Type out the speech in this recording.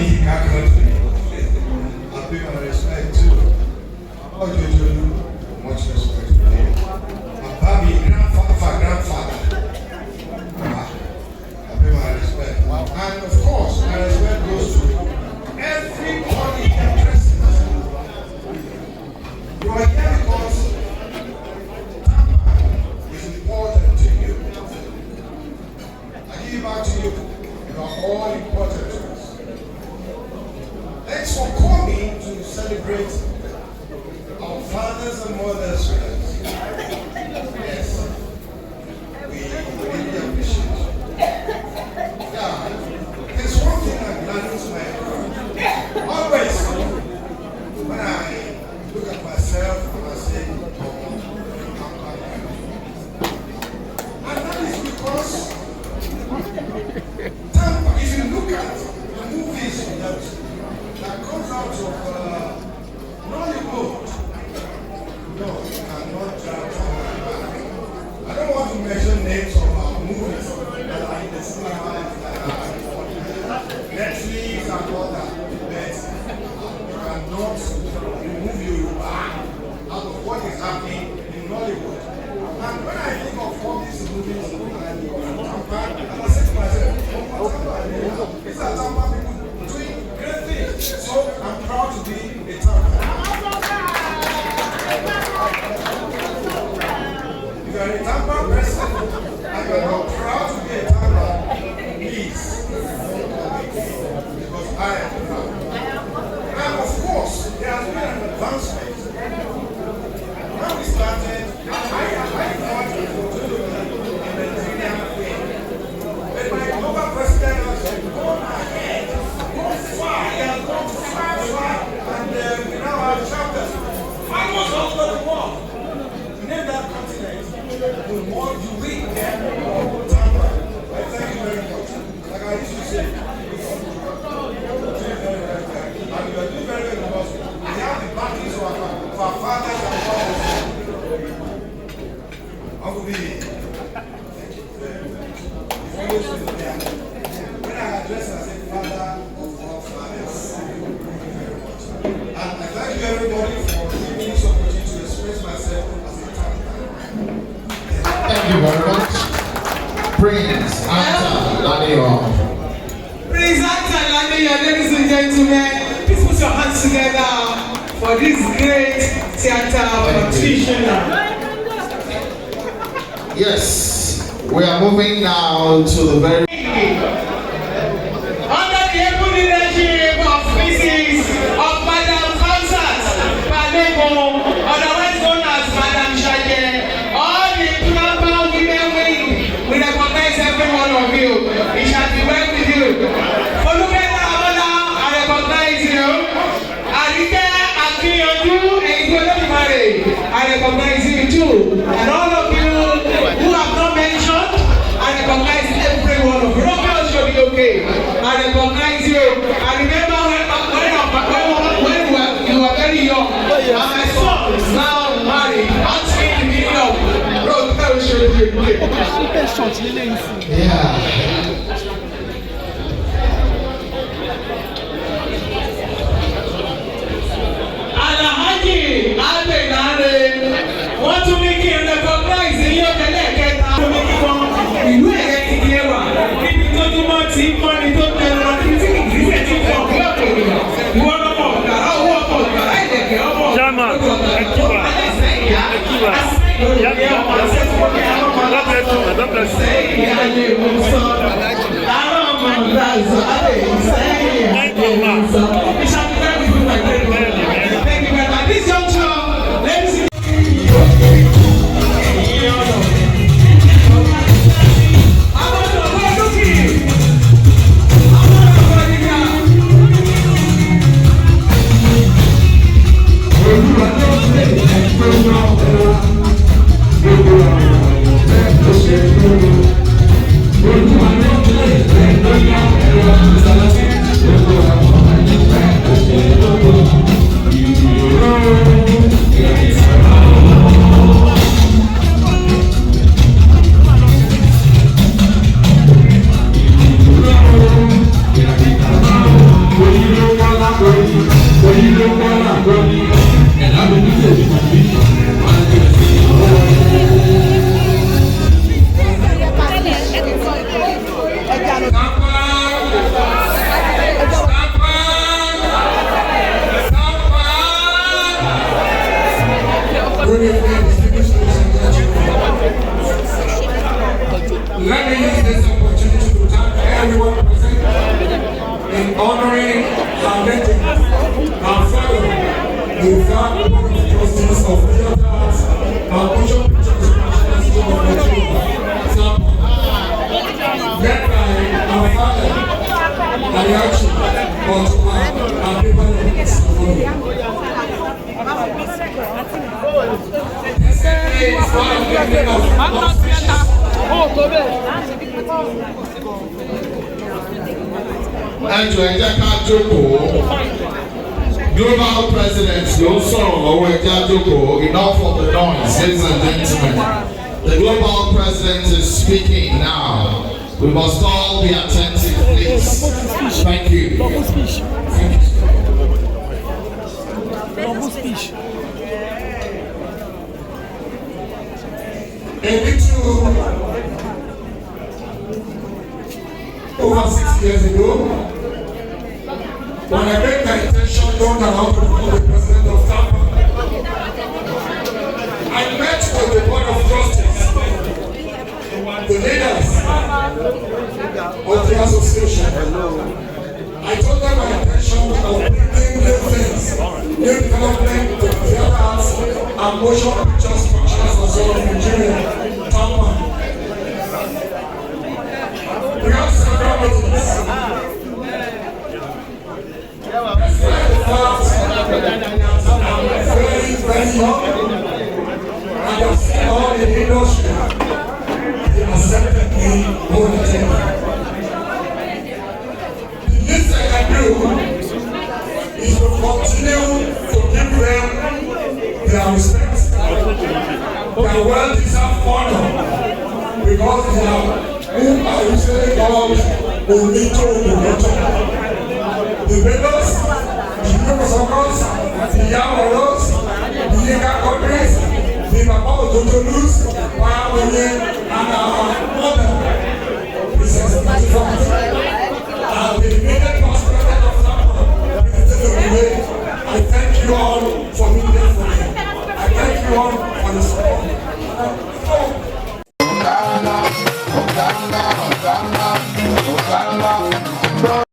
Yinka Qudri, I pay my respect too. Much respect to you. My baby, grandfather. I pay my respect. And of course, my respect goes to everybody interested. You are here because Tampa is important to you. I give it back to you. You are all important to us. Thanks for coming to celebrate our fathers and mothers with us. Yes, we really appreciate you. Yeah, there's one thing that gladdens my heart. Always, when I look at myself and I say, oh, I'm back. And that is because Tampa, if you look at the movies that comes out of Nollywood, no, you cannot judge. I don't want to mention names of our movies that are in the cinema, Netflix and all that, but you cannot remove Yoruba out of what is happening in Nollywood. And when I think of all these movies, and I think of Tampa, and I say to myself, these are Tampa people doing great things. So I'm proud to be a Tampa. If you are a Tampa person and you are not proud to be a Tampa, please don't call me because I am proud. And of course, there has been an advancement. When we started, I thought we would do a Nigerian thing. But my global president has said, go ahead, go far, and go far, and we now have chapters almost all over the world. Name that continent, the more you read there, the more Tampa. I thank you very much. Like I used to say, and you are doing very well because we have the backings of our fathers and mothers. Uncle B, thank you very much. Always been there. When I address, I say, Father of all fathers. Thank you very much. And I thank you everybody for giving me this opportunity to express myself as a Tampa. Thank you very much. Prince Anta Laniya. Prince Anta Laniya, ladies and gentlemen, please put your hands together for this great theater practitioner. Yes, we are moving now to the very under the able leadership of Mrs. of Madam Kansas Palego, otherwise known as Madam Shage, all the Tampa women wing, we recognize every one of you. It shall be well with you. Olukena Amala, I recognize you. Arike Akiyodu and Igolomare, I recognize you too. And all of you who have not mentioned, I recognize every one of you. Ronke Oshodi Oke, I recognize you. I remember when you were very young, and my son is now married. Ask me the meaning of Ronke Oshodi Oke. yeah. Alhaji Adenare, wọ́n tún ní kí n recognize iye ọ̀tẹ̀lẹ̀ kẹta. Ìlú ẹ̀rẹ́ ti di ẹwà níbi tó túmọ̀ tí mọ́ni tó tẹ̀lé ọtí tí ìgbésẹ̀ ti fọ̀ kí ọ̀pọ̀ ènìyàn. Ìwọ lọ́mọ ọ̀gárá owó ọkọ̀ ọ̀gárá ìdẹ̀kẹ̀ ọmọ ọ̀gárá alẹ́sẹ̀ ìyá lórí ọmọ àṣẹ́fọ́kẹ́ ọmọ aláṣẹ ìyá lè mú sọ. Àwọn ọmọ ọ̀gá ìsọ̀ alẹ́ ìsẹ́yìn àti ìsọ̀. Ìṣàkóso ìfún Nàìjíríà. Thank you very much. This young child, let me see. Thank you. Global presidents, enough of the noise, ladies and gentlemen. The global president is speaking now. We must all be attentive, please. Thank you. Thank you. Over 6 years ago, when I made my intention known around to become the president of Tampa, I met with the Board of Justice, the leaders of the association. I told them my intention of bringing new things, new development to the theater arts and motion picture structures as well in Nigeria, Tampa. We have several meetings. Despite the fact that I'm very, very young, and I've seen all the industry, they accepted me wholeheartedly. The least I can do is to continue to give them their respect, their well-deserved honor, because they are who are usually called Onito Ogoto. The Vedas, the Yinka Qudri, the Yamaros, the Yinka Qudri, the Papa Ojojonus, and our mother, Princess Natifat, and the immediate past president of Tampa, Mr. Oke. I thank you all for being there for me. I thank you all for the support.